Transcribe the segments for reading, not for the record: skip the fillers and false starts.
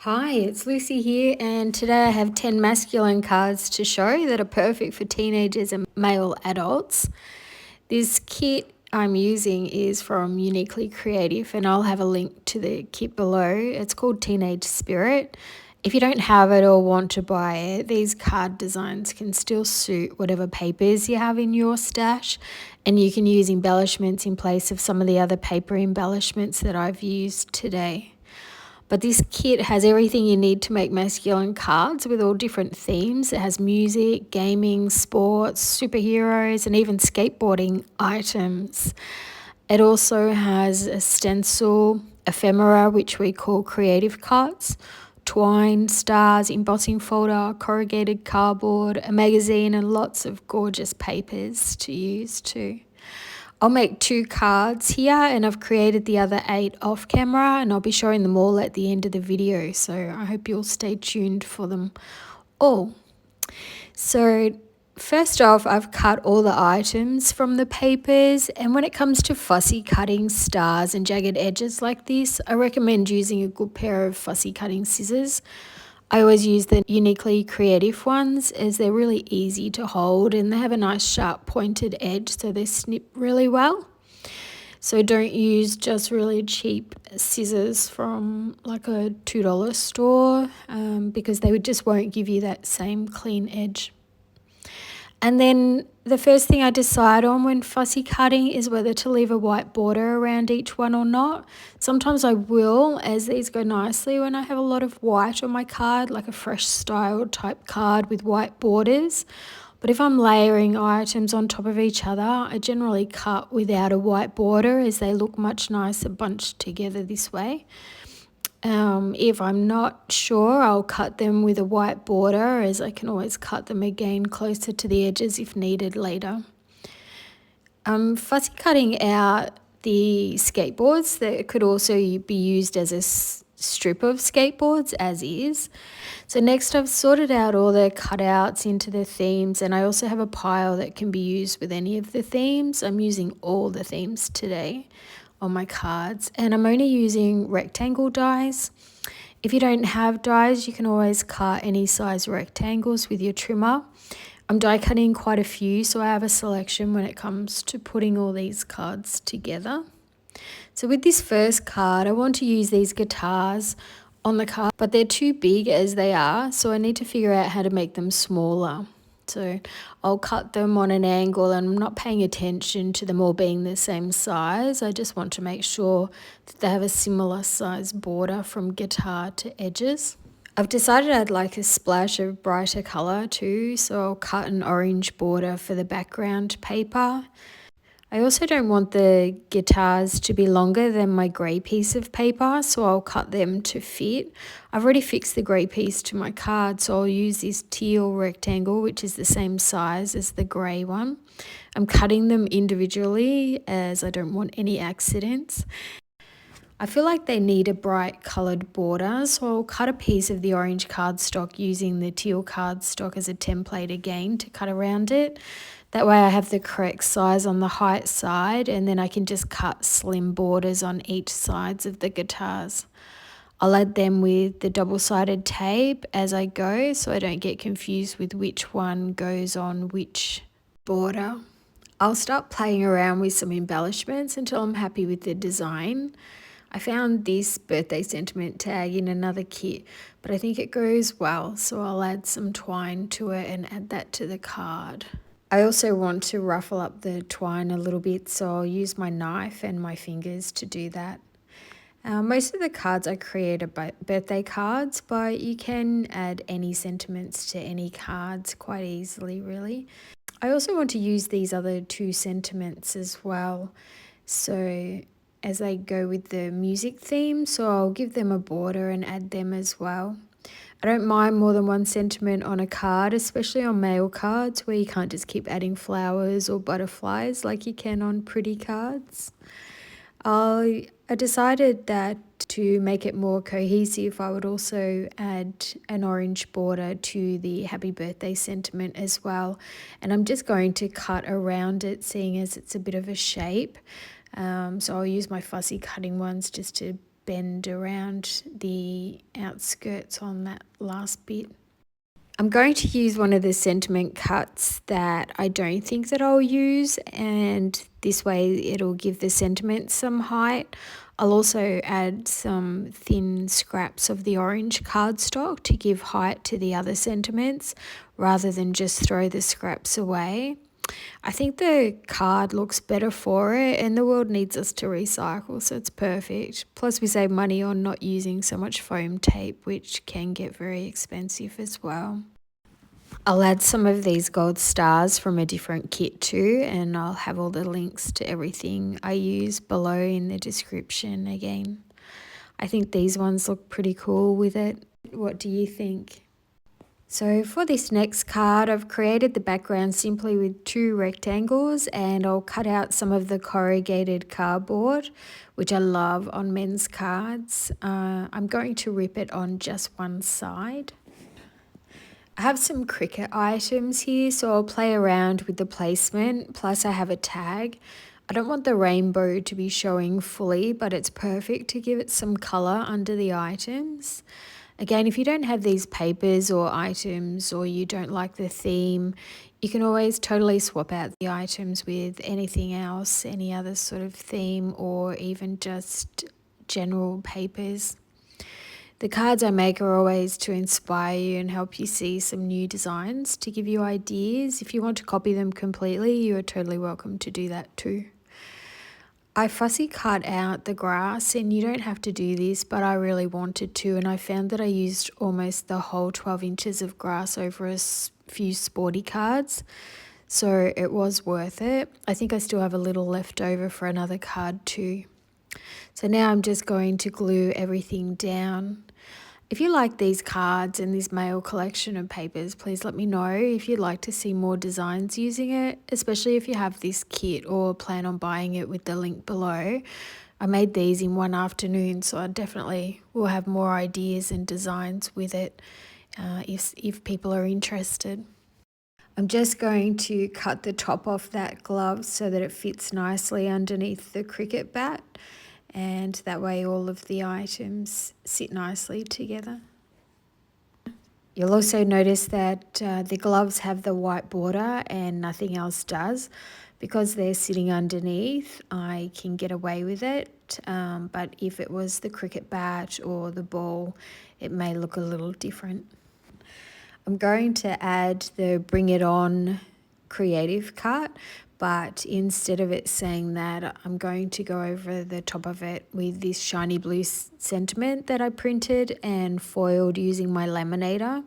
Hi, it's Lucy here, and today I have 10 masculine cards to show that are perfect for teenagers and male adults. This kit I'm using is from Uniquely Creative, and I'll have a link to the kit below. It's called Teenage Spirit. If you don't have it or want to buy it, these card designs can still suit whatever papers you have in your stash, and you can use embellishments in place of some of the other paper embellishments that I've used today. But this kit has everything you need to make masculine cards with all different themes. It has music, gaming, sports, superheroes, and even skateboarding items. It also has a stencil, ephemera, which we call creative cards, twine, stars, embossing folder, corrugated cardboard, a magazine, and lots of gorgeous papers to use too. I'll make 2 cards here, and I've created the other 8 off camera, and I'll be showing them all at the end of the video, so I hope you'll stay tuned for them all. So first off, I've cut all the items from the papers, and when it comes to fussy cutting stars and jagged edges like this, I recommend using a good pair of fussy cutting scissors. I always use the Uniquely Creative ones as they're really easy to hold and they have a nice sharp pointed edge, so they snip really well. So don't use just really cheap scissors from like a $2 store because just won't give you that same clean edge. And then the first thing I decide on when fussy cutting is whether to leave a white border around each one or not. Sometimes I will, as these go nicely when I have a lot of white on my card, like a fresh style type card with white borders. But if I'm layering items on top of each other, I generally cut without a white border as they look much nicer bunched together this way. If I'm not sure, I'll cut them with a white border, as I can always cut them again closer to the edges if needed later. Fussy cutting out the skateboards that could also be used as a strip of skateboards as is. So next I've sorted out all the cutouts into the themes, and I also have a pile that can be used with any of the themes. I'm using all the themes today on my cards, and I'm only using rectangle dies. If you don't have dies, you can always cut any size rectangles with your trimmer. I'm die cutting quite a few, so I have a selection when it comes to putting all these cards together. So with this first card, I want to use these guitars on the card, but they're too big as they are, so I need to figure out how to make them smaller. So I'll cut them on an angle, and I'm not paying attention to them all being the same size. I just want to make sure that they have a similar size border from guitar to edges. I've decided I'd like a splash of brighter colour too, so I'll cut an orange border for the background paper. I also don't want the guitars to be longer than my grey piece of paper, so I'll cut them to fit. I've already fixed the grey piece to my card, so I'll use this teal rectangle, which is the same size as the grey one. I'm cutting them individually as I don't want any accidents. I feel like they need a bright coloured border, so I'll cut a piece of the orange cardstock using the teal cardstock as a template again to cut around it. That way I have the correct size on the height side, and then I can just cut slim borders on each sides of the guitars. I'll add them with the double-sided tape as I go, so I don't get confused with which one goes on which border. I'll start playing around with some embellishments until I'm happy with the design. I found this birthday sentiment tag in another kit, but I think it goes well, so I'll add some twine to it and add that to the card. I also want to ruffle up the twine a little bit, so I'll use my knife and my fingers to do that. Most of the cards I create are birthday cards, but you can add any sentiments to any cards quite easily, really. I also want to use these other 2 sentiments as well, so as I go with the music theme, so I'll give them a border and add them as well. I don't mind more than one sentiment on a card, especially on mail cards where you can't just keep adding flowers or butterflies like you can on pretty cards. I decided that to make it more cohesive, I would also add an orange border to the happy birthday sentiment as well. And I'm just going to cut around it, seeing as it's a bit of a shape. So I'll use my fussy cutting ones just to bend around the outskirts on that last bit. I'm going to use one of the sentiment cuts that I don't think that I'll use, and this way it'll give the sentiment some height. I'll also add some thin scraps of the orange cardstock to give height to the other sentiments rather than just throw the scraps away. I think the card looks better for it, and the world needs us to recycle, so it's perfect. Plus we save money on not using so much foam tape, which can get very expensive as well. I'll add some of these gold stars from a different kit too, and I'll have all the links to everything I use below in the description again. I think these ones look pretty cool with it. What do you think? So for this next card, I've created the background simply with 2 rectangles, and I'll cut out some of the corrugated cardboard, which I love on men's cards. I'm going to rip it on just one side. I have some Cricut items here, so I'll play around with the placement, plus I have a tag. I don't want the rainbow to be showing fully, but it's perfect to give it some colour under the items. Again, if you don't have these papers or items, or you don't like the theme, you can always totally swap out the items with anything else, any other sort of theme, or even just general papers. The cards I make are always to inspire you and help you see some new designs, to give you ideas. If you want to copy them completely, you are totally welcome to do that too. I fussy cut out the grass, and you don't have to do this, but I really wanted to, and I found that I used almost the whole 12 inches of grass over a few sporty cards, so it was worth it. I think I still have a little left over for another card too. So now I'm just going to glue everything down. If you like these cards and this mail collection of papers, please let me know if you'd like to see more designs using it, especially if you have this kit or plan on buying it with the link below. I made these in one afternoon, so I definitely will have more ideas and designs with it if people are interested. I'm just going to cut the top off that glove so that it fits nicely underneath the Cricut bat, and that way all of the items sit nicely together. You'll also notice that the gloves have the white border and nothing else does. Because they're sitting underneath, I can get away with it, but if it was the Cricut bat or the ball, it may look a little different. I'm going to add the Bring It On creative cut, but instead of it saying that, I'm going to go over the top of it with this shiny blue sentiment that I printed and foiled using my laminator.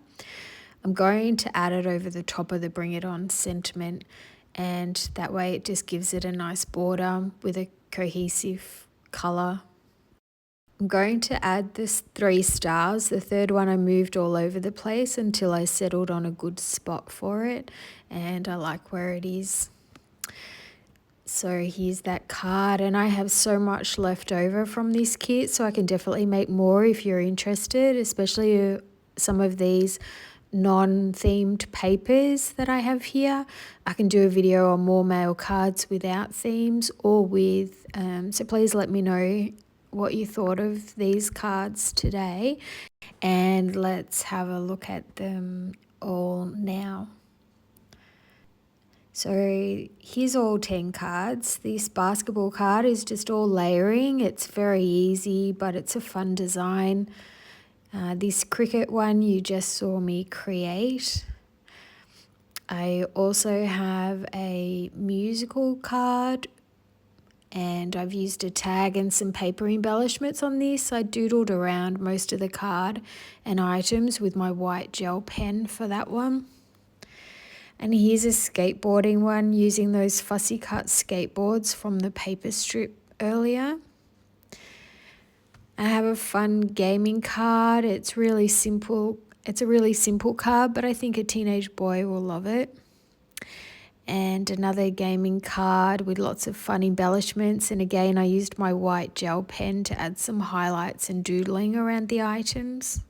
I'm going to add it over the top of the Bring It On sentiment, and that way it just gives it a nice border with a cohesive colour. I'm going to add this 3 stars. The third one I moved all over the place until I settled on a good spot for it, and I like where it is. So here's that card, and I have so much left over from this kit, so I can definitely make more if you're interested, especially some of these non-themed papers that I have here. I can do a video on more mail cards without themes or with, so please let me know what you thought of these cards today, and let's have a look at them all now. So here's all 10 cards. This basketball card is just all layering. It's very easy, but it's a fun design. This Cricut one you just saw me create. I also have a musical card, and I've used a tag and some paper embellishments on this. I doodled around most of the card and items with my white gel pen for that one. And here's a skateboarding one using those fussy cut skateboards from the paper strip earlier. I have a fun gaming card. It's really simple. It's a really simple card, but I think a teenage boy will love it. And another gaming card with lots of fun embellishments. And again, I used my white gel pen to add some highlights and doodling around the items.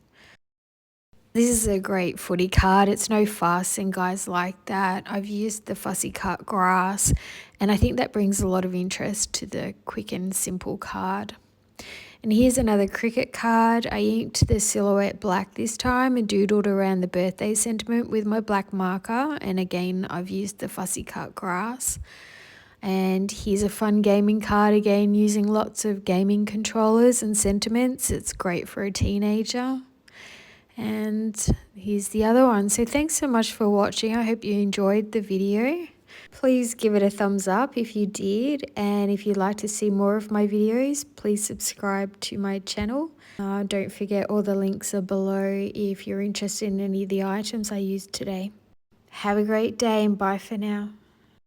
This is a great footy card. It's no fuss and guys like that. I've used the fussy cut grass, and I think that brings a lot of interest to the quick and simple card. And here's another cricket card. I inked the silhouette black this time and doodled around the birthday sentiment with my black marker. And again, I've used the fussy cut grass. And here's a fun gaming card again, using lots of gaming controllers and sentiments. It's great for a teenager. And here's the other one. So thanks so much for watching. I hope you enjoyed the video. Please give it a thumbs up if you did, and if you'd like to see more of my videos, please subscribe to my channel. Don't forget, all the links are below if you're interested in any of the items I used today. Have a great day and bye for now.